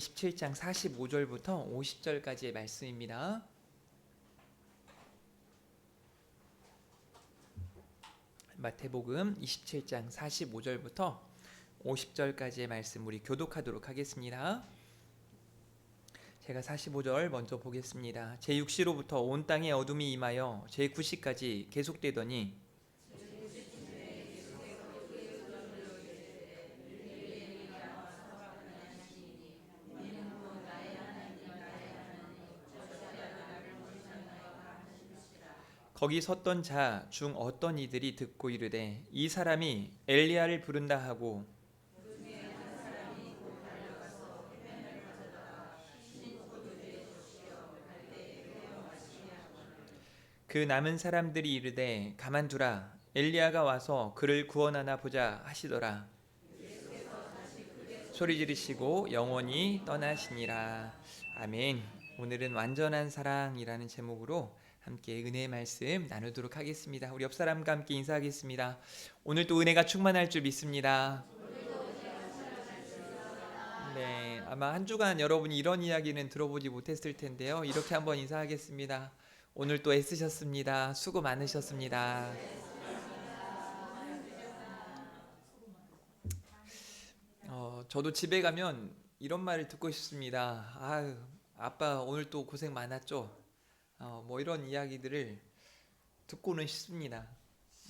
17장 45절부터 50절까지의 말씀입니다. 마태복음 27장 45절부터 50절까지의 말씀 우리 교독하도록 하겠습니다. 제가 45절 먼저 보겠습니다. 제6시로부터 온 땅에 어둠이 임하여 제9시까지 계속되더니 거기 섰던 자 중 어떤 이들이 듣고 이르되 이 사람이 엘리야를 부른다 하고 그 남은 사람들이 이르되 가만두라 엘리야가 와서 그를 구원하나 보자 하시더라. 소리 지르시고 영원히 떠나시니라. 아멘. 오늘은 완전한 사랑이라는 제목으로 함께 은혜의 말씀 나누도록 하겠습니다. 우리 옆 사람과 함께 인사하겠습니다. 오늘 또 은혜가 충만할 줄 믿습니다. 네, 아마 한 주간 여러분이 이런 이야기는 들어보지 못했을 텐데요. 이렇게 한번 인사하겠습니다. 오늘 또 애쓰셨습니다. 수고 많으셨습니다. 저도 집에 가면 이런 말을 듣고 싶습니다. 아유, 아빠 오늘 또 고생 많았죠? 뭐 이런 이야기들을 듣고는 싶습니다.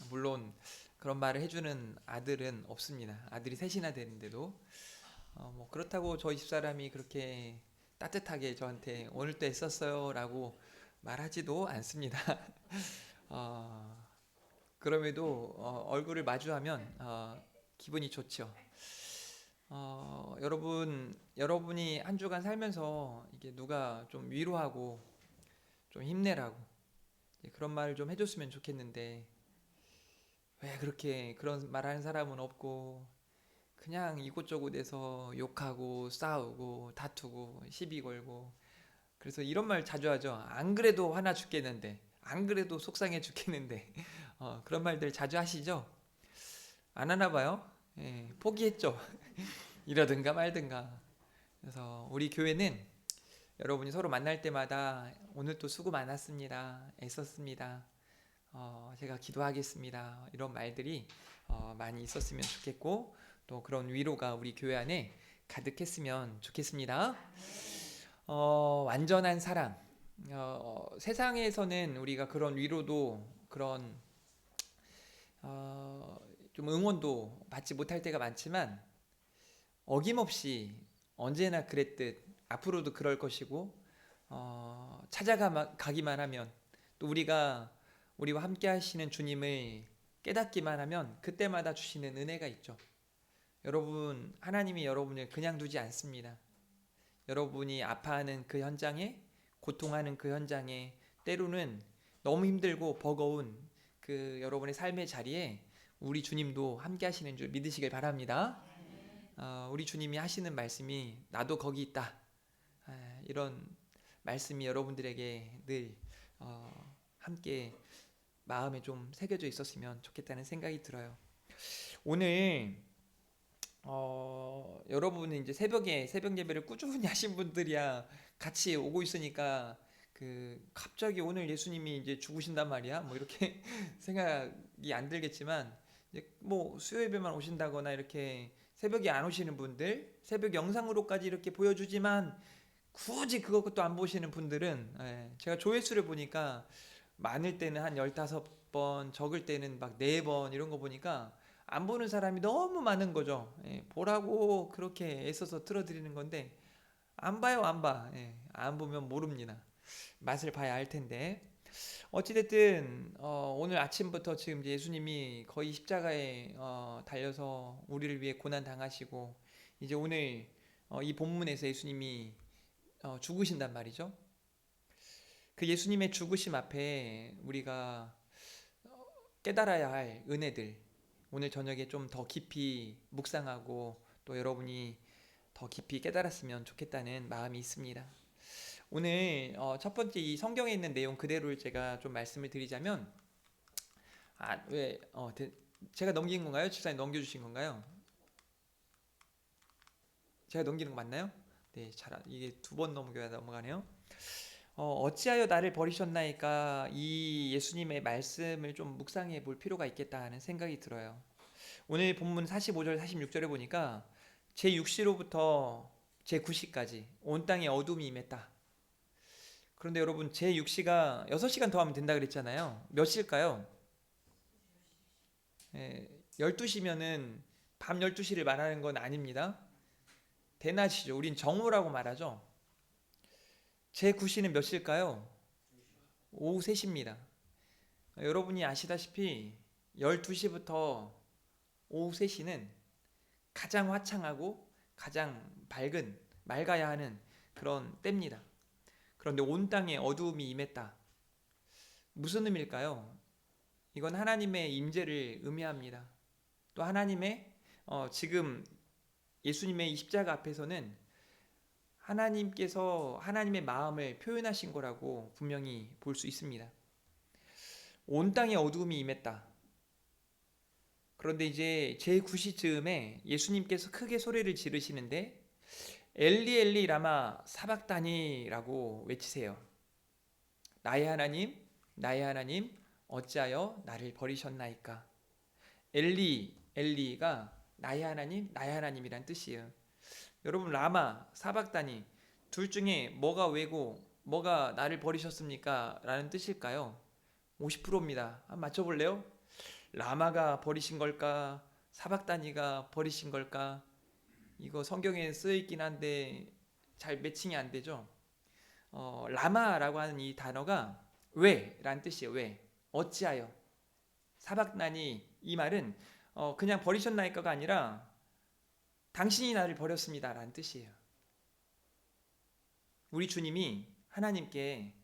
물론 그런 말을 해주는 아들은 없습니다. 아들이 셋이나 되는데도 뭐 그렇다고 저희 집사람이 그렇게 따뜻하게 저한테 오늘 또 애썼어요 라고 말하지도 않습니다. 어, 그럼에도 얼굴을 마주하면 기분이 좋죠. 여러분이 한 주간 살면서 이게 누가 좀 위로하고 좀 힘내라고 그런 말을 좀 해줬으면 좋겠는데 왜 그렇게 그런 말하는 사람은 없고 그냥 이곳저곳에서 욕하고 싸우고 다투고 시비 걸고 그래서 이런 말 자주 하죠. 안 그래도 화나 죽겠는데 안 그래도 속상해 죽겠는데 그런 말들 자주 하시죠? 안 하나 봐요. 예, 포기했죠. 이러든가 말든가. 그래서 우리 교회는 여러분이 서로 만날 때마다 오늘 또 수고 많았습니다. 애썼습니다. 제가 기도하겠습니다. 이런 말들이 많이 있었으면 좋겠고 또 그런 위로가 우리 교회 안에 가득했으면 좋겠습니다. 완전한 사랑. 세상에서는 우리가 그런 위로도 그런 좀 응원도 받지 못할 때가 많지만 어김없이 언제나 그랬듯 앞으로도 그럴 것이고 찾아가기만 하면 또 우리와 함께 하시는 주님을 깨닫기만 하면 그때마다 주시는 은혜가 있죠. 여러분, 하나님이 여러분을 그냥 두지 않습니다. 여러분이 아파하는 그 현장에, 고통하는 그 현장에, 때로는 너무 힘들고 버거운 그 여러분의 삶의 자리에 우리 주님도 함께 하시는 줄 믿으시길 바랍니다. 우리 주님이 하시는 말씀이 나도 거기 있다. 이런 말씀이 여러분들에게 늘 함께 마음에 좀 새겨져 있었으면 좋겠다는 생각이 들어요. 오늘 여러분은 이제 새벽에 새벽 예배를 꾸준히 하신 분들이야 같이 오고 있으니까 그 갑자기 오늘 예수님이 이제 죽으신단 말이야 뭐 이렇게 생각이 안 들겠지만 이제 뭐 수요 예배만 오신다거나 이렇게 새벽에 안 오시는 분들 새벽 영상으로까지 이렇게 보여주지만 굳이 그것도 안 보시는 분들은 제가 조회수를 보니까 많을 때는 한 15번 적을 때는 막 4번 이런 거 보니까 안 보는 사람이 너무 많은 거죠. 보라고 그렇게 애써서 틀어드리는 건데 안 봐요 안 봐. 안 보면 모릅니다. 맛을 봐야 알 텐데 어찌됐든 오늘 아침부터 지금 이제 예수님이 거의 십자가에 달려서 우리를 위해 고난 당하시고 이제 오늘 이 본문에서 예수님이 죽으신단 말이죠. 그 예수님의 죽으심 앞에 우리가 깨달아야 할 은혜들 오늘 저녁에 좀 더 깊이 묵상하고 또 여러분이 더 깊이 깨달았으면 좋겠다는 마음이 있습니다. 오늘 첫 번째 이 성경에 있는 내용 그대로 제가 좀 말씀을 드리자면 왜 제가 넘긴 건가요? 집사님 넘겨주신 건가요? 제가 넘기는 거 맞나요? 네, 이게 두 번 넘어가네요. 어찌하여 나를 버리셨나이까, 이 예수님의 말씀을 좀 묵상해 볼 필요가 있겠다 하는 생각이 들어요. 오늘 본문 45절 46절에 보니까 제6시로부터 제9시까지 온 땅에 어둠이 임했다. 그런데 여러분, 제6시가 6시간 더 하면 된다 그랬잖아요. 몇 시일까요? 12시면은 밤 12시를 말하는 건 아닙니다. 대낮이죠. 우린 정오라고 말하죠. 제9시는 몇 시일까요? 오후 3시입니다. 여러분이 아시다시피 12시부터 오후 3시는 가장 화창하고 가장 맑아야 하는 그런 때입니다. 그런데 온 땅에 어두움이 임했다. 무슨 의미일까요? 이건 하나님의 임재를 의미합니다. 또 하나님의 지금 예수님의 이 십자가 앞에서는 하나님께서 하나님의 마음을 표현하신 거라고 분명히 볼 수 있습니다. 온 땅에 어두움이 임했다. 그런데 이제 제9시쯤에 예수님께서 크게 소리를 지르시는데 엘리 엘리 라마 사박다니라고 외치세요. 나의 하나님 어찌하여 나를 버리셨나이까. 엘리가 나의 하나님이란 뜻이에요. 여러분, 라마 사박다니 둘 중에 뭐가 왜고 뭐가 나를 버리셨습니까? 라는 뜻일까요? 50%입니다. 한번 맞춰볼래요? 라마가 버리신 걸까? 사박다니가 버리신 걸까? 이거 성경에 쓰여있긴 한데 잘 매칭이 안 되죠. 라마라고 하는 이 단어가 왜? 라는 뜻이에요. 왜? 어찌하여? 사박다니, 이 말은 그냥 버리셨나이까가 아니라 당신이 나를 버렸습니다 라는 뜻이에요. 우리 주님이 하나님께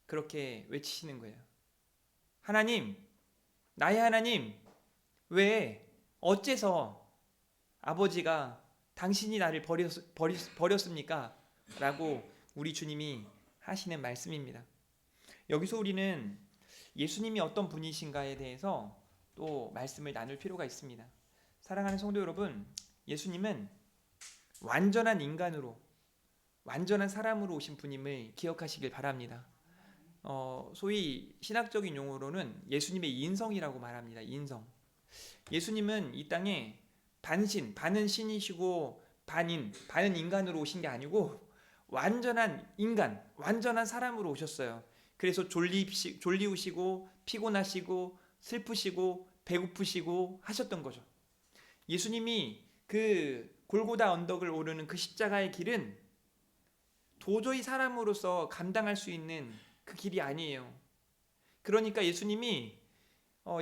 그렇게 외치시는 거예요. 나의 하나님, 왜 어째서 아버지가 당신이 나를 버렸습니까? 라고 우리 주님이 하시는 말씀입니다. 여기서 우리는 예수님이 어떤 분이신가에 대해서 또 말씀을 나눌 필요가 있습니다. 사랑하는 성도 여러분, 예수님은 완전한 인간으로, 완전한 사람으로 오신 분임을 기억하시길 바랍니다. 소위 신학적인 용어로는 예수님의 인성이라고 말합니다. 인성. 예수님은 이 땅에 반은 신이시고 반은 인간으로 오신 게 아니고 완전한 인간, 완전한 사람으로 오셨어요. 그래서 졸리우시고 피곤하시고 슬프시고 배고프시고 하셨던 거죠. 예수님이 그 골고다 언덕을 오르는 그 십자가의 길은 도저히 사람으로서 감당할 수 있는 그 길이 아니에요. 그러니까 예수님이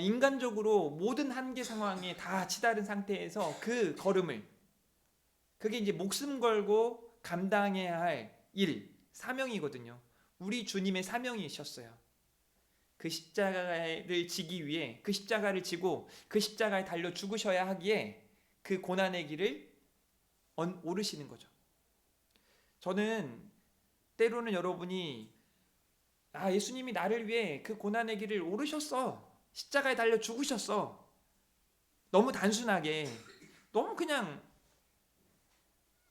인간적으로 모든 한계 상황에 다 치달은 상태에서 그 걸음을, 그게 이제 목숨 걸고 감당해야 할 사명이거든요. 우리 주님의 사명이셨어요. 그 십자가를 지기 위해, 그 십자가를 지고 그 십자가에 달려 죽으셔야 하기에 그 고난의 길을 오르시는 거죠. 저는 때로는 여러분이 예수님이 나를 위해 그 고난의 길을 오르셨어, 십자가에 달려 죽으셨어, 너무 단순하게, 너무 그냥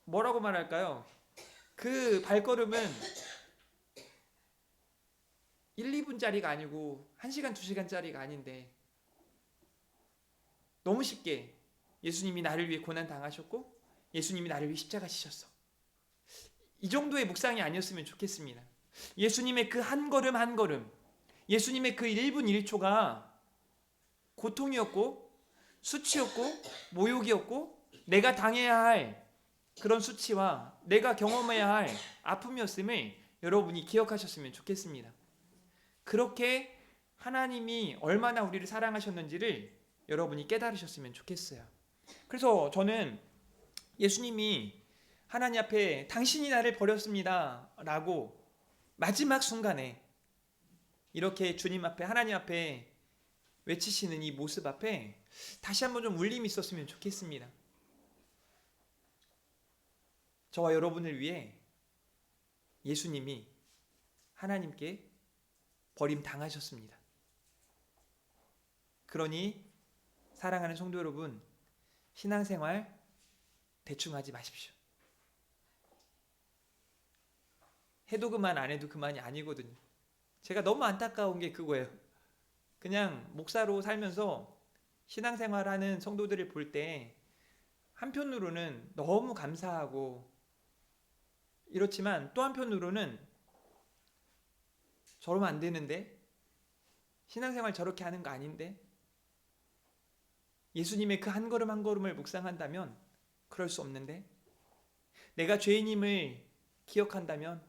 뭐라고 말할까요? 그 발걸음은 1, 2분짜리가 아니고 1시간, 2시간짜리가 아닌데 너무 쉽게 예수님이 나를 위해 고난 당하셨고 예수님이 나를 위해 십자가 지셨어. 이 정도의 묵상이 아니었으면 좋겠습니다. 예수님의 그 한 걸음 한 걸음, 예수님의 그 1분 1초가 고통이었고 수치였고 모욕이었고 내가 당해야 할 그런 수치와 내가 경험해야 할 아픔이었음을 여러분이 기억하셨으면 좋겠습니다. 그렇게 하나님이 얼마나 우리를 사랑하셨는지를 여러분이 깨달으셨으면 좋겠어요. 그래서 저는 예수님이 하나님 앞에 당신이 나를 버렸습니다 라고 마지막 순간에 이렇게 주님 앞에, 하나님 앞에 외치시는 이 모습 앞에 다시 한번 좀 울림이 있었으면 좋겠습니다. 저와 여러분을 위해 예수님이 하나님께 버림당하셨습니다. 그러니 사랑하는 성도 여러분, 신앙생활 대충 하지 마십시오. 해도 그만 안 해도 그만이 아니거든요. 제가 너무 안타까운 게 그거예요. 그냥 목사로 살면서 신앙생활하는 성도들을 볼 때 한편으로는 너무 감사하고 이렇지만 또 한편으로는 저러면 안 되는데, 신앙생활 저렇게 하는 거 아닌데, 예수님의 그 한 걸음 한 걸음을 묵상한다면 그럴 수 없는데, 내가 죄인임을 기억한다면,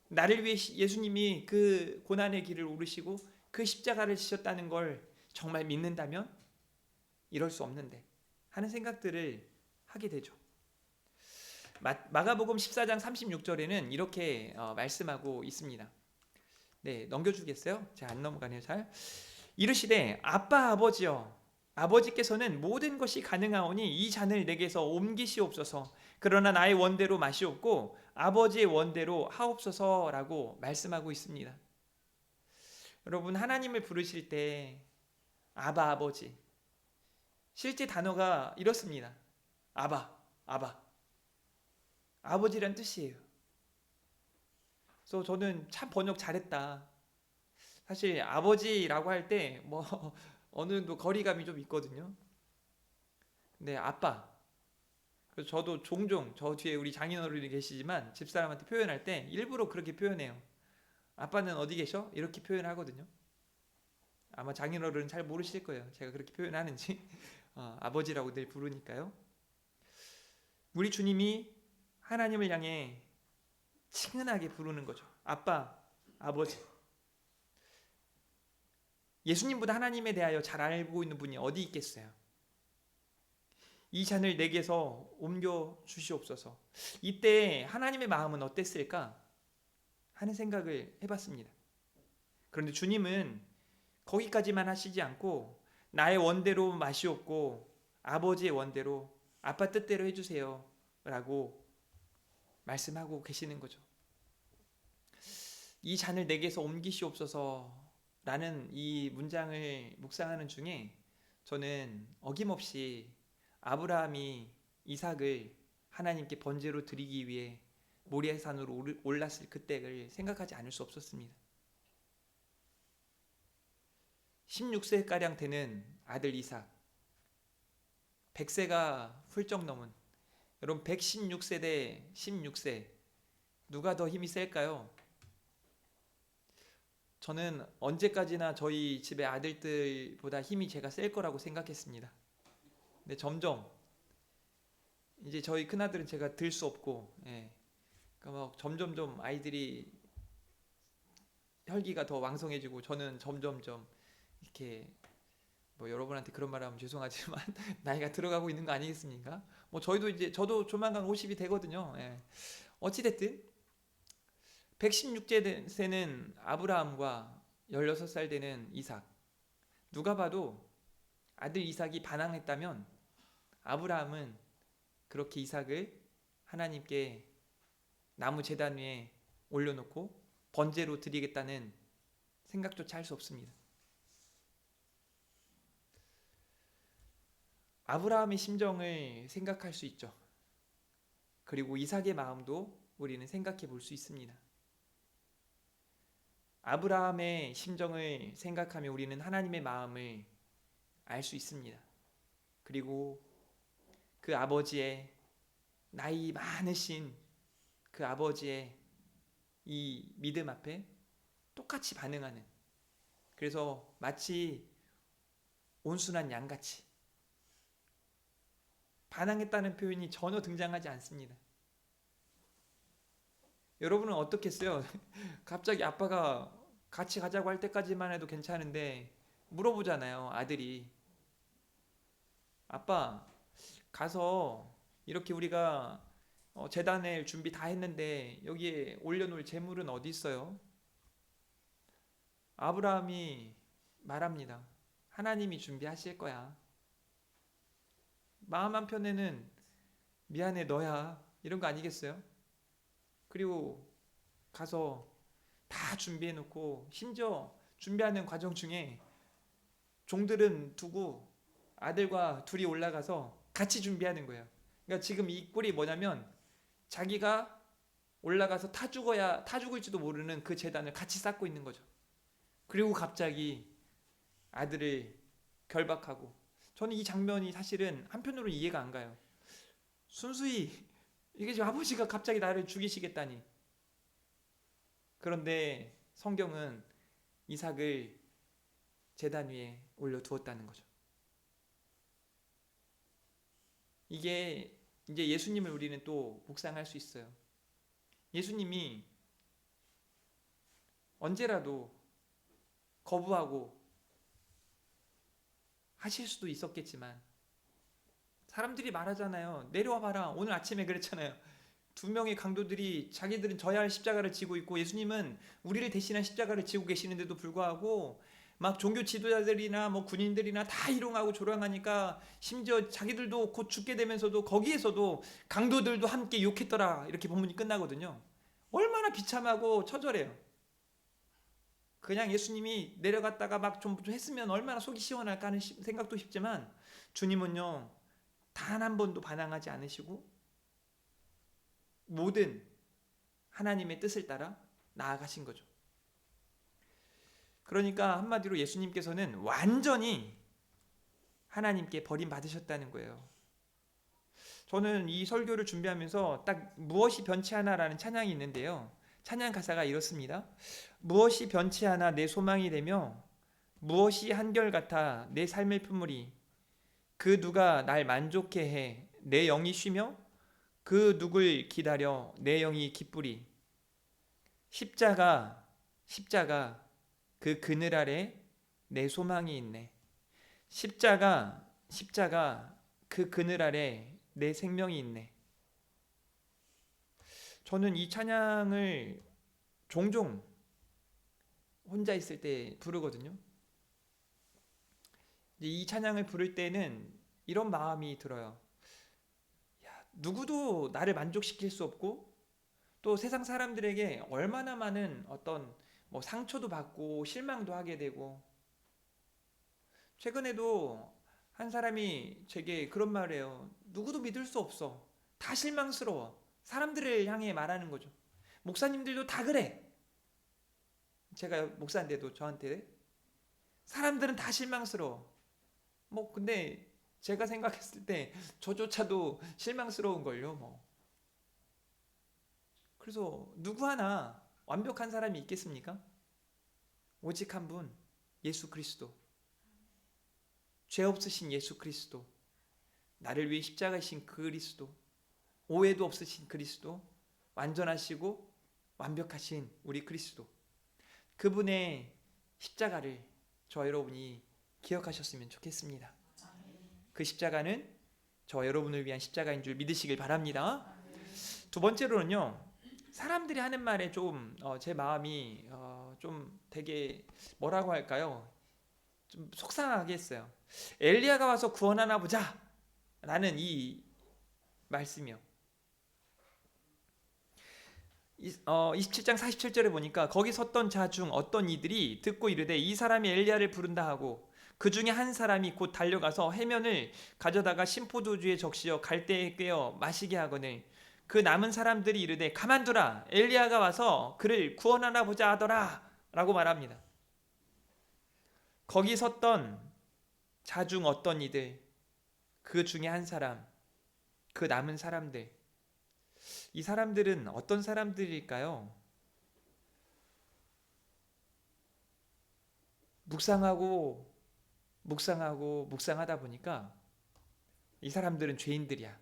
나를 위해 예수님이 그 고난의 길을 오르시고 그 십자가를 지셨다는 걸 정말 믿는다면 이럴 수 없는데 하는 생각들을 하게 되죠. 마가복음 14장 36절에는 이렇게 말씀하고 있습니다. 네, 넘겨주겠어요? 제가 안 넘어가네요. 잘. 이르시되 아빠 아버지여, 아버지께서는 모든 것이 가능하오니 이 잔을 내게서 옮기시옵소서. 그러나 나의 원대로 마시옵고 아버지의 원대로 하옵소서라고 말씀하고 있습니다. 여러분, 하나님을 부르실 때 아바 아버지, 실제 단어가 이렇습니다. 아바, 아바, 아버지란 뜻이에요. 그래서 저는 참 번역 잘했다. 사실 아버지라고 할 때 뭐 어느 정도 거리감이 좀 있거든요. 근데 아빠, 그래서 저도 종종 저 뒤에 우리 장인어른이 계시지만 집사람한테 표현할 때 일부러 그렇게 표현해요. 아빠는 어디 계셔? 이렇게 표현하거든요. 아마 장인어른은 잘 모르실 거예요. 제가 그렇게 표현하는지. 아버지라고 늘 부르니까요. 우리 주님이 하나님을 향해 친근하게 부르는 거죠. 아빠, 아버지. 예수님보다 하나님에 대하여 잘 알고 있는 분이 어디 있겠어요? 이 잔을 내게서 옮겨 주시옵소서. 이때 하나님의 마음은 어땠을까 하는 생각을 해봤습니다. 그런데 주님은 거기까지만 하시지 않고 나의 원대로 마시옵고 아버지의 원대로, 아빠 뜻대로 해주세요 라고 말씀하고 계시는 거죠. 이 잔을 내게서 옮기시옵소서 라는 이 문장을 묵상하는 중에 저는 어김없이 아브라함이 이삭을 하나님께 번제로 드리기 위해 모리아산으로 올랐을 그때를 생각하지 않을 수 없었습니다. 16세가량 되는 아들 이삭, 100세가 훌쩍 넘은, 여러분 116세 대 16세 누가 더 힘이 셀까요? 저는 언제까지나 저희 집의 아들들보다 힘이 제가 셀 거라고 생각했습니다. 근데 점점 이제 저희 큰아들은 제가 들 수 없고, 그러니까 막 점점점 아이들이 혈기가 더 왕성해지고 저는 점점점 이렇게, 뭐 여러분한테 그런 말하면 죄송하지만 나이가 들어가고 있는 거 아니겠습니까? 뭐 저도 조만간 50이 되거든요. 어찌 됐든 116세는 아브라함과 16살 되는 이삭, 누가 봐도 아들 이삭이 반항했다면 아브라함은 그렇게 이삭을 하나님께 나무 제단 위에 올려놓고 번제로 드리겠다는 생각조차 할 수 없습니다. 아브라함의 심정을 생각할 수 있죠. 그리고 이삭의 마음도 우리는 생각해 볼 수 있습니다. 아브라함의 심정을 생각하며 우리는 하나님의 마음을 알 수 있습니다. 그리고 그 아버지의, 나이 많으신 그 아버지의 이 믿음 앞에 똑같이 반응하는, 그래서 마치 온순한 양같이 반항했다는 표현이 전혀 등장하지 않습니다. 여러분은 어떻겠어요? 갑자기 아빠가 같이 가자고 할 때까지만 해도 괜찮은데 물어보잖아요, 아들이. 아빠, 가서 이렇게 우리가 제단을 준비 다 했는데 여기에 올려놓을 재물은 어디 있어요? 아브라함이 말합니다. 하나님이 준비하실 거야. 마음 한편에는 미안해 너야 이런 거 아니겠어요? 그리고 가서 다 준비해놓고, 심지어 준비하는 과정 중에 종들은 두고 아들과 둘이 올라가서 같이 준비하는 거예요. 그러니까 지금 이 꼴이 뭐냐면 자기가 올라가서 타 죽을지도 모르는 그 제단을 같이 쌓고 있는 거죠. 그리고 갑자기 아들을 결박하고, 저는 이 장면이 사실은 한편으로 이해가 안 가요. 순수히 이게 지금 아버지가 갑자기 나를 죽이시겠다니. 그런데 성경은 이삭을 제단 위에 올려두었다는 거죠. 이게 이제 예수님을 우리는 또 묵상할 수 있어요. 예수님이 언제라도 거부하고 하실 수도 있었겠지만, 사람들이 말하잖아요. 내려와 봐라. 오늘 아침에 그랬잖아요. 두 명의 강도들이 자기들은 져야 할 십자가를 지고 있고, 예수님은 우리를 대신한 십자가를 지고 계시는데도 불구하고 막 종교 지도자들이나 뭐 군인들이나 다 희롱하고 조롱하니까, 심지어 자기들도 곧 죽게 되면서도 거기에서도 강도들도 함께 욕했더라, 이렇게 본문이 끝나거든요. 얼마나 비참하고 처절해요. 그냥 예수님이 내려갔다가 막 좀 했으면 얼마나 속이 시원할까 하는 생각도 싶지만, 주님은요 단 한 번도 반항하지 않으시고 모든 하나님의 뜻을 따라 나아가신 거죠. 그러니까 한마디로 예수님께서는 완전히 하나님께 버림받으셨다는 거예요. 저는 이 설교를 준비하면서 딱 무엇이 변치 않아라는 찬양이 있는데요, 찬양 가사가 이렇습니다. 무엇이 변치 않아 내 소망이 되며, 무엇이 한결같아 내 삶의 품물이, 그 누가 날 만족해 해 내 영이 쉬며, 그 누굴 기다려 내 영이 기쁘리. 십자가 그 그늘 아래 내 소망이 있네. 십자가 그 그늘 아래 내 생명이 있네. 저는 이 찬양을 종종 혼자 있을 때 부르거든요. 이 찬양을 부를 때는 이런 마음이 들어요. 누구도 나를 만족시킬 수 없고, 또 세상 사람들에게 얼마나 많은 어떤 뭐 상처도 받고 실망도 하게 되고, 최근에도 한 사람이 제게 그런 말을 해요. 누구도 믿을 수 없어. 다 실망스러워. 사람들을 향해 말하는 거죠. 목사님들도 다 그래. 제가 목사인데도 저한테 사람들은 다 실망스러워. 뭐 근데 제가 생각했을 때 저조차도 실망스러운걸요. 뭐. 그래서 누구 하나 완벽한 사람이 있겠습니까? 오직 한 분, 예수 그리스도. 죄 없으신 예수 그리스도, 나를 위해 십자가이신 그리스도, 오해도 없으신 그리스도, 완전하시고 완벽하신 우리 그리스도, 그분의 십자가를 저 여러분이 기억하셨으면 좋겠습니다. 그 십자가는 저 여러분을 위한 십자가인 줄 믿으시길 바랍니다. 두 번째로는요, 사람들이 하는 말에 좀 제 마음이 좀 되게 뭐라고 할까요? 좀 속상하게 했어요. 엘리야가 와서 구원하나 보자 라는 이 말씀이요. 27장 47절에 보니까, 거기 섰던 자 중 어떤 이들이 듣고 이르되 이 사람이 엘리야를 부른다 하고, 그 중에 한 사람이 곧 달려가서 해면을 가져다가 신포도주에 적시어 갈대에 꿰어 마시게 하거늘, 그 남은 사람들이 이르되 가만두라, 엘리야가 와서 그를 구원하나 보자 하더라 라고 말합니다. 거기 섰던 자 중 어떤 이들, 그 중에 한 사람, 그 남은 사람들, 이 사람들은 어떤 사람들일까요? 묵상하다 보니까 이 사람들은 죄인들이야.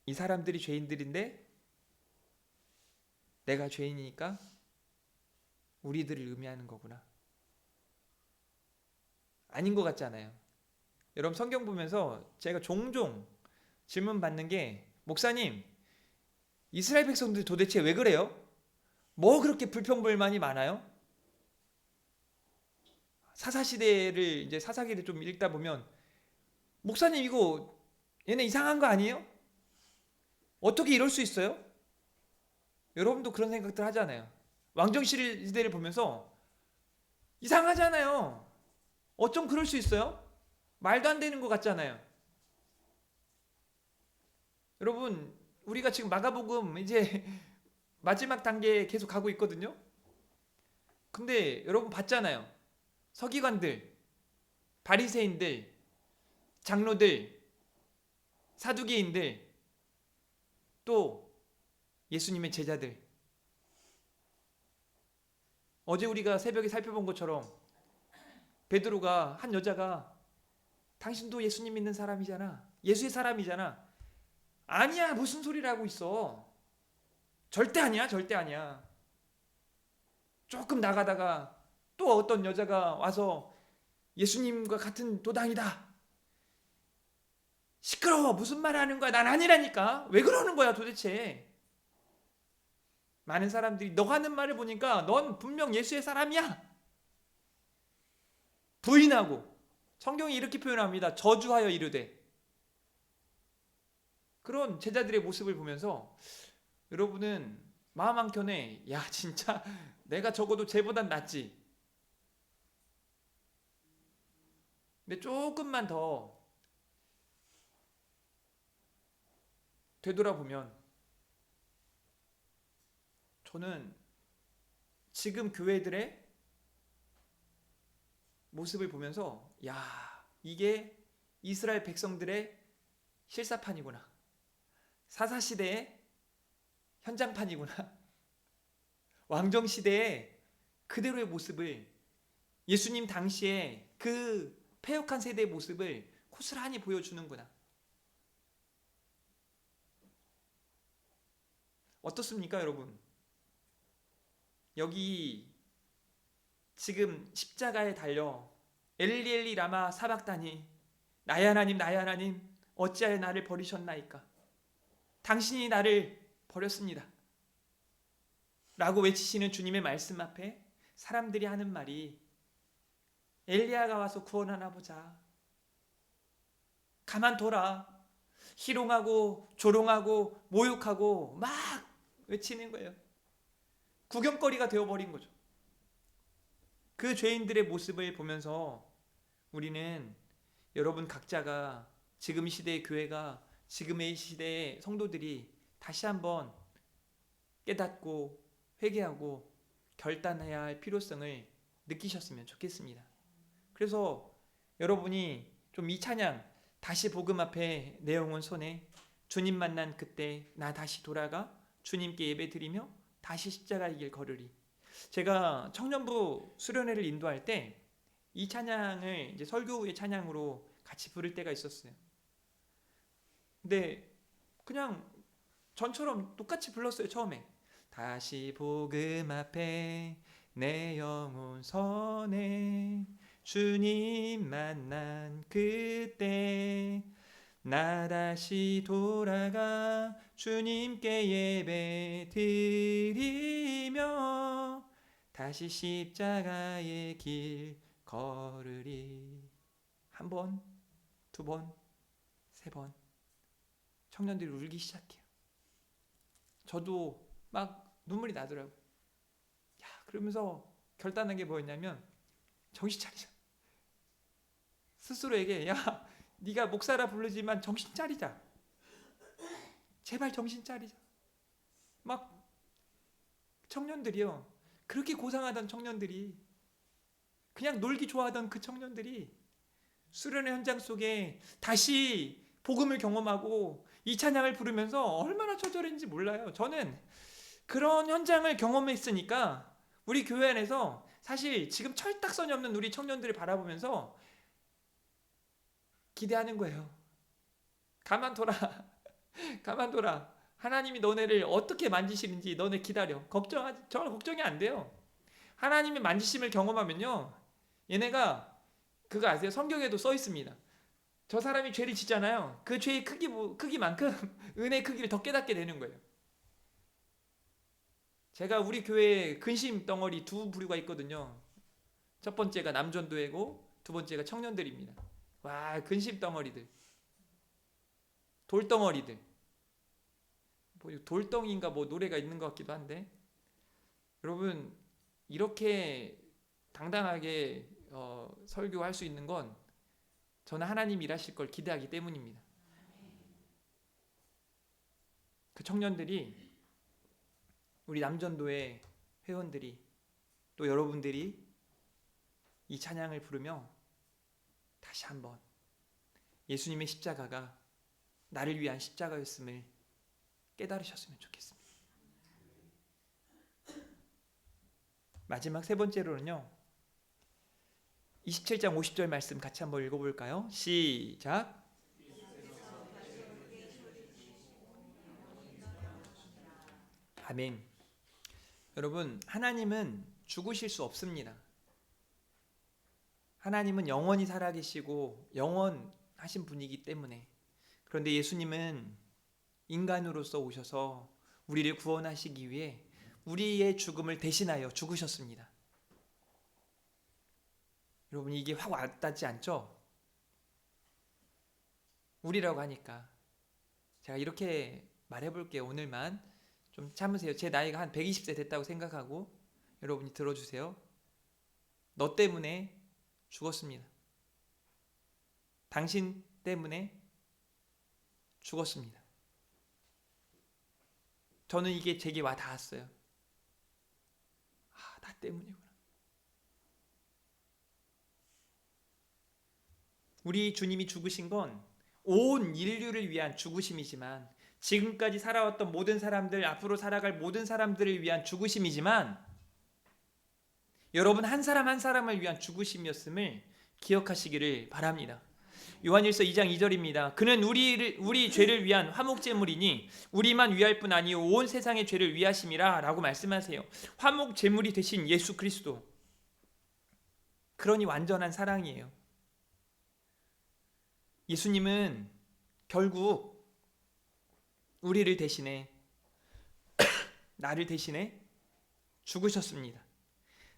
이 사람들이 죄인들인데 내가 죄인이니까 우리들을 의미하는 거구나. 아닌 것 같잖아요. 여러분, 성경 보면서 제가 종종 질문 받는 게, 목사님, 이스라엘 백성들 도대체 왜 그래요? 뭐 그렇게 불평불만이 많아요? 사사시대를 이제 사사기를 좀 읽다 보면, 목사님 이거 얘네 이상한 거 아니에요? 어떻게 이럴 수 있어요? 여러분도 그런 생각들 하잖아요. 왕정시대를 보면서 이상하잖아요. 어쩜 그럴 수 있어요? 말도 안 되는 것 같잖아요. 여러분, 우리가 지금 마가복음 이제 마지막 단계에 계속 가고 있거든요. 근데 여러분 봤잖아요. 서기관들, 바리새인들, 장로들, 사두개인들, 또 예수님의 제자들. 어제 우리가 새벽에 살펴본 것처럼 베드로가 한 여자가 당신도 예수님 믿는 사람이잖아. 예수의 사람이잖아. 아니야, 무슨 소리를 하고 있어. 절대 아니야, 절대 아니야. 조금 나가다가 또 어떤 여자가 와서 예수님과 같은 도당이다. 시끄러워, 무슨 말 하는 거야. 난 아니라니까. 왜 그러는 거야 도대체. 많은 사람들이 너 하는 말을 보니까 넌 분명 예수의 사람이야. 부인하고, 성경이 이렇게 표현합니다. 저주하여 이르되. 그런 제자들의 모습을 보면서 여러분은 마음 한켠에 야 진짜 내가 적어도 쟤보단 낫지. 근데 조금만 더 되돌아보면 저는 지금 교회들의 모습을 보면서 야 이게 이스라엘 백성들의 실사판이구나. 사사시대의 현장판이구나. 왕정시대의 그대로의 모습을, 예수님 당시에 그 패역한 세대의 모습을 고스란히 보여주는구나. 어떻습니까 여러분? 여기 지금 십자가에 달려 엘리 엘리 라마 사박다니, 나의 하나님 나의 하나님 어찌하여 나를 버리셨나이까. 당신이 나를 버렸습니다 라고 외치시는 주님의 말씀 앞에 사람들이 하는 말이 엘리야가 와서 구원하나 보자. 가만둬라. 희롱하고 조롱하고 모욕하고 막 외치는 거예요. 구경거리가 되어버린 거죠. 그 죄인들의 모습을 보면서 우리는 여러분 각자가 지금 이 시대의 교회가, 지금의 이 시대의 성도들이 다시 한번 깨닫고 회개하고 결단해야 할 필요성을 느끼셨으면 좋겠습니다. 그래서 여러분이 좀 이 찬양, 다시 복음 앞에 내 영혼 손에, 주님 만난 그때 나 다시 돌아가 주님께 예배 드리며 다시 십자가의 길 걸으리. 제가 청년부 수련회를 인도할 때 이 찬양을 이제 설교의 찬양으로 같이 부를 때가 있었어요. 근데 그냥 전처럼 똑같이 불렀어요. 처음에 다시 복음 앞에 내 영혼 선에 주님 만난 그때 나 다시 돌아가 주님께 예배 드리며 다시 십자가의 길 걸으리. 한 번, 두 번, 세 번 청년들이 울기 시작해요. 저도 막 눈물이 나더라고요. 야, 그러면서 결단한 게 뭐였냐면 정신 차리자. 스스로에게 야 네가 목사라 부르지만 정신 차리자. 제발 정신 차리자. 막 청년들이요. 그렇게 고상하던 청년들이, 그냥 놀기 좋아하던 그 청년들이 수련의 현장 속에 다시 복음을 경험하고 이 찬양을 부르면서 얼마나 처절했는지 몰라요. 저는 그런 현장을 경험했으니까 우리 교회 안에서 사실 지금 철딱선이 없는 우리 청년들을 바라보면서 기대하는 거예요. 가만둬라. 가만둬라. 하나님이 너네를 어떻게 만지시는지 너네 기다려. 저는 걱정이 안 돼요. 하나님의 만지심을 경험하면요, 얘네가 그거 아세요? 성경에도 써 있습니다. 저 사람이 죄를 짓잖아요. 그 죄의 크기만큼 은혜의 크기를 더 깨닫게 되는 거예요. 제가 우리 교회에 근심 덩어리 두 부류가 있거든요. 첫 번째가 남전도회고 두 번째가 청년들입니다. 와, 근심 덩어리들, 돌덩어리들. 뭐 돌덩인가 뭐 노래가 있는 것 같기도 한데, 여러분 이렇게 당당하게 설교할 수 있는 건 저는 하나님 일하실 걸 기대하기 때문입니다. 청년들이, 우리 남전도의 회원들이, 또 여러분들이 이 찬양을 부르며 다시 한번 예수님의 십자가가 나를 위한 십자가였음을 깨달으셨으면 좋겠습니다. 마지막 세 번째로는요, 27장 50절 말씀 같이 한번 읽어볼까요? 시작. 아멘. 여러분, 하나님은 죽으실 수 없습니다. 하나님은 영원히 살아계시고 영원하신 분이기 때문에. 그런데 예수님은 인간으로서 오셔서 우리를 구원하시기 위해 우리의 죽음을 대신하여 죽으셨습니다. 여러분, 이게 확 와닿지 않죠? 우리라고 하니까 제가 이렇게 말해볼게요. 오늘만 좀 참으세요. 제 나이가 한 120세 됐다고 생각하고 여러분이 들어주세요. 너 때문에 죽었습니다. 당신 때문에 죽었습니다. 저는 이게 제게 와 닿았어요. 나 때문이구나. 우리 주님이 죽으신 건 온 인류를 위한 죽으심이지만, 지금까지 살아왔던 모든 사람들, 앞으로 살아갈 모든 사람들을 위한 죽으심이지만, 여러분 한 사람 한 사람을 위한 죽으심이었음을 기억하시기를 바랍니다. 요한일서 2장 2절입니다. 그는 우리 죄를 위한 화목제물이니 우리만 위할 뿐 아니요 온 세상의 죄를 위하심이라 라고 말씀하세요. 화목제물이 되신 예수 그리스도, 그러니 완전한 사랑이에요. 예수님은 결국 우리를 대신해, 나를 대신해 죽으셨습니다.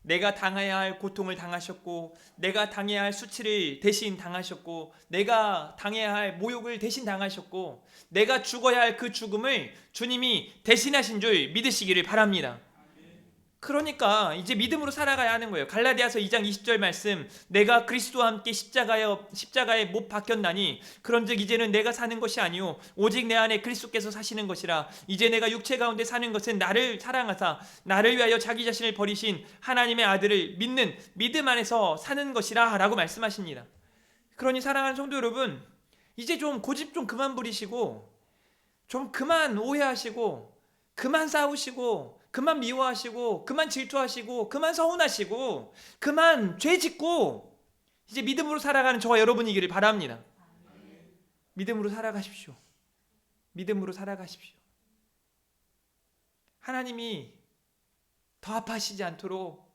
내가 당해야 할 고통을 당하셨고, 내가 당해야 할 수치를 대신 당하셨고, 내가 당해야 할 모욕을 대신 당하셨고, 내가 죽어야 할 그 죽음을 주님이 대신하신 줄 믿으시기를 바랍니다. 그러니까 이제 믿음으로 살아가야 하는 거예요. 갈라디아서 2장 20절 말씀, 내가 그리스도와 함께 십자가에 못 박혔나니 그런즉 이제는 내가 사는 것이 아니요 오직 내 안에 그리스도께서 사시는 것이라. 이제 내가 육체 가운데 사는 것은 나를 사랑하사 나를 위하여 자기 자신을 버리신 하나님의 아들을 믿는 믿음 안에서 사는 것이라 라고 말씀하십니다. 그러니 사랑하는 성도 여러분, 이제 좀 고집 좀 그만 부리시고, 좀 그만 오해하시고, 그만 싸우시고, 그만 미워하시고, 그만 질투하시고, 그만 서운하시고, 그만 죄 짓고 이제 믿음으로 살아가는 저와 여러분이기를 바랍니다. 믿음으로 살아가십시오. 믿음으로 살아가십시오. 하나님이 더 아파하시지 않도록.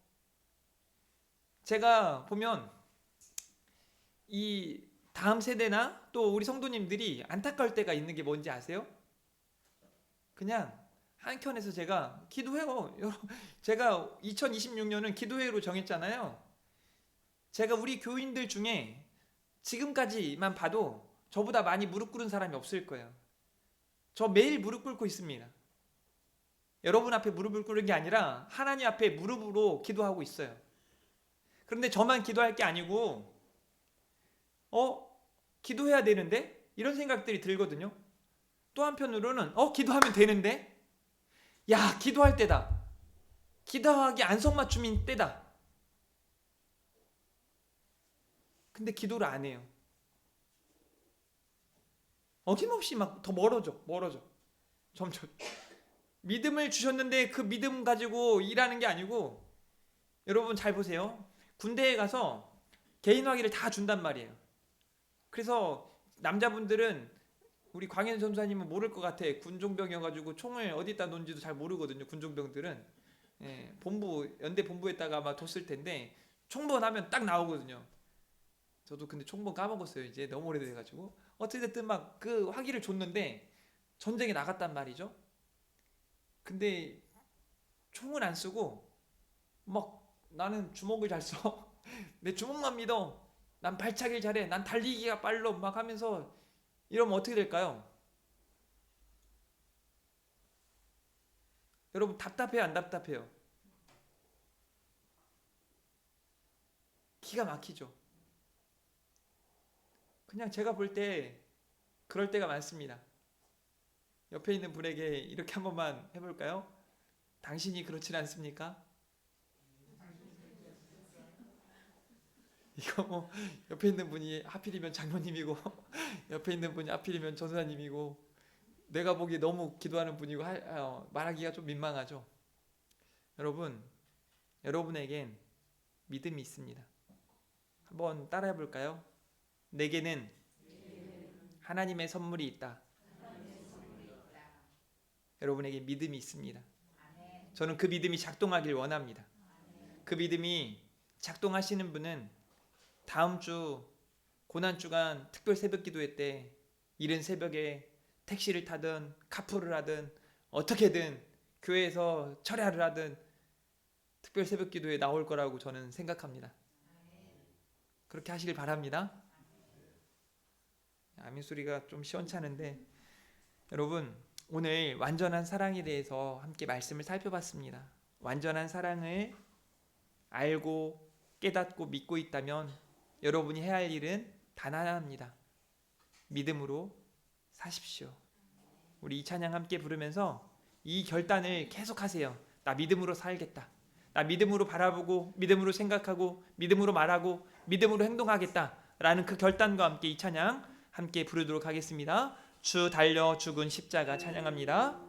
제가 보면 이 다음 세대나 또 우리 성도님들이 안타까울 때가 있는 게 뭔지 아세요? 그냥 한켠에서 제가 기도해요. 제가 2026년은 기도회로 정했잖아요. 제가 우리 교인들 중에 지금까지만 봐도 저보다 많이 무릎 꿇은 사람이 없을 거예요. 저 매일 무릎 꿇고 있습니다. 여러분 앞에 무릎을 꿇은 게 아니라 하나님 앞에 무릎으로 기도하고 있어요. 그런데 저만 기도할 게 아니고 기도해야 되는데? 이런 생각들이 들거든요. 또 한편으로는 기도하면 되는데? 야, 기도할 때다. 기도하기 안성맞춤인 때다. 근데 기도를 안 해요. 어김없이 막 더 멀어져. 점점. 믿음을 주셨는데 그 믿음 가지고 일하는 게 아니고, 여러분 잘 보세요. 군대에 가서 개인화기를 다 준단 말이에요. 그래서 남자분들은, 우리 광현 전사님은 모를 것 같아. 군종병이어가지고 총을 어디다 놓은지도 잘 모르거든요. 군종병들은 연대 본부에다가 아마 뒀을 텐데 총번 하면 딱 나오거든요. 저도 근데 총번 까먹었어요. 이제 너무 오래돼가지고. 어찌됐든 막 그 화기를 줬는데 전쟁에 나갔단 말이죠. 근데 총을 안 쓰고 막 나는 주먹을 잘 써. 내 주먹만 믿어. 난 발차기를 잘해. 난 달리기가 빨라. 막 하면서 이러면 어떻게 될까요? 여러분 답답해요, 안 답답해요? 기가 막히죠. 그냥 제가 볼 때 그럴 때가 많습니다. 옆에 있는 분에게 이렇게 한 번만 해볼까요? 당신이 그렇진 않습니까? 이거 뭐 옆에 있는 분이 하필이면 장로님이고 옆에 있는 분이 하필이면 전도사님이고 내가 보기에 너무 기도하는 분이고 말하기가 좀 민망하죠. 여러분, 여러분에겐 믿음이 있습니다. 한번 따라해 볼까요? 내게는 하나님의 선물이 있다. 여러분에게 믿음이 있습니다. 저는 그 믿음이 작동하길 원합니다. 그 믿음이 작동하시는 분은 다음 주 고난주간 특별 새벽 기도회 때 이른 새벽에 택시를 타든 카풀을 하든 어떻게든 교회에서 철야를 하든 특별 새벽 기도에 나올 거라고 저는 생각합니다. 그렇게 하시길 바랍니다. 아멘 소리가 좀 시원찮은데 여러분, 오늘 완전한 사랑에 대해서 함께 말씀을 살펴봤습니다. 완전한 사랑을 알고 깨닫고 믿고 있다면 여러분이 해야 할 일은 단 하나입니다. 믿음으로 사십시오. 우리 이 찬양 함께 부르면서 이 결단을 계속하세요. 나 믿음으로 살겠다. 나 믿음으로 바라보고 믿음으로 생각하고 믿음으로 말하고 믿음으로 행동하겠다 라는 그 결단과 함께 이 찬양 함께 부르도록 하겠습니다. 주 달려 죽은 십자가 찬양합니다.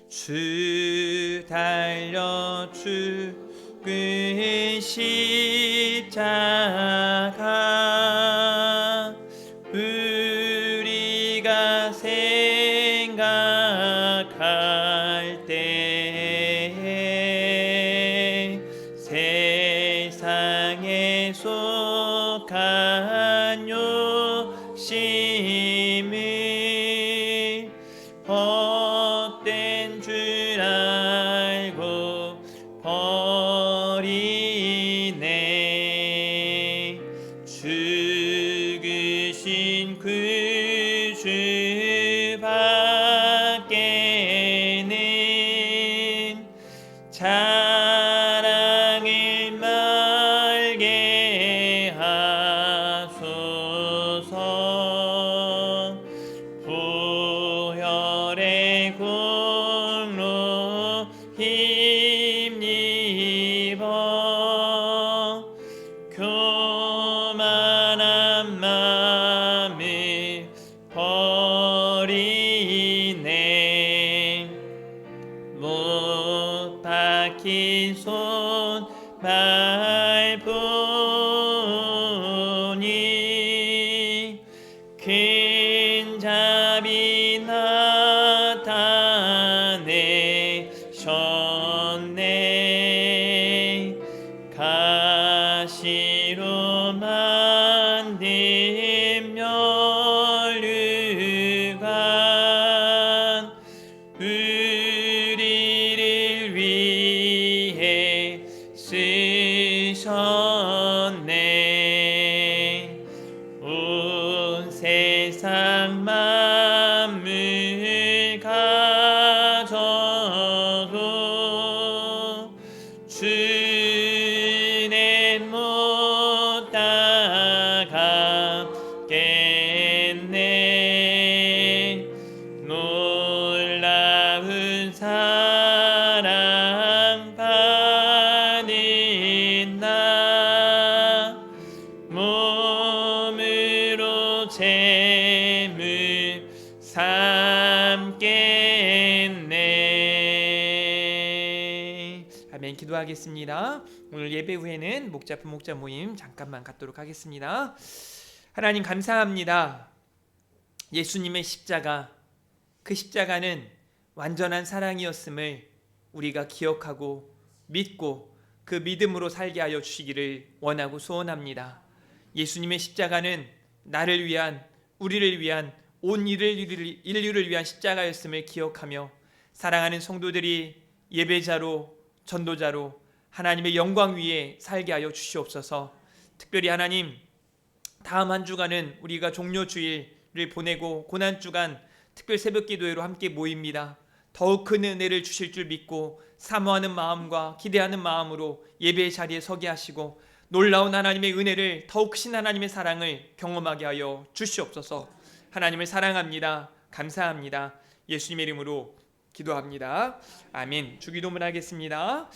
주 달려 죽은 십자가 우리가 생각할 때 세상에 속한 욕심을 헛된 줄 알고 버리네. 죽으신 그 주 밖에는 자랑을 말게 하소서. 보혈의 공로 힘입어 교만한 마음을 버리네. 못 박힌 손 밟으니 큰 자비 나타내셨네. 가시로 만든 면류관 우리를 위해 쓰셨네. 온 세상 만물 가져도 주는 못 따라가겠네. 놀라운 사랑 받은 나 몸으로 재물 삼겠네. 아멘. 기도하겠습니다. 오늘 예배 후에는 목자 부목자 모임 잠깐만 갖도록 하겠습니다. 하나님 감사합니다. 예수님의 십자가, 그 십자가는 완전한 사랑이었음을 우리가 기억하고 믿고 그 믿음으로 살게 하여 주시기를 원하고 소원합니다. 예수님의 십자가는 나를 위한, 우리를 위한, 온 인류를 위한 십자가였음을 기억하며 사랑하는 성도들이 예배자로 전도자로 하나님의 영광 위에 살게 하여 주시옵소서. 특별히 하나님, 다음 한 주간은 우리가 종료주일을 보내고 고난주간 특별 새벽기도회로 함께 모입니다. 더욱 큰 은혜를 주실 줄 믿고 사모하는 마음과 기대하는 마음으로 예배의 자리에 서게 하시고 놀라운 하나님의 은혜를, 더욱 크신 하나님의 사랑을 경험하게 하여 주시옵소서. 하나님을 사랑합니다. 감사합니다. 예수님의 이름으로 기도합니다. 아멘. 주기도문 하겠습니다.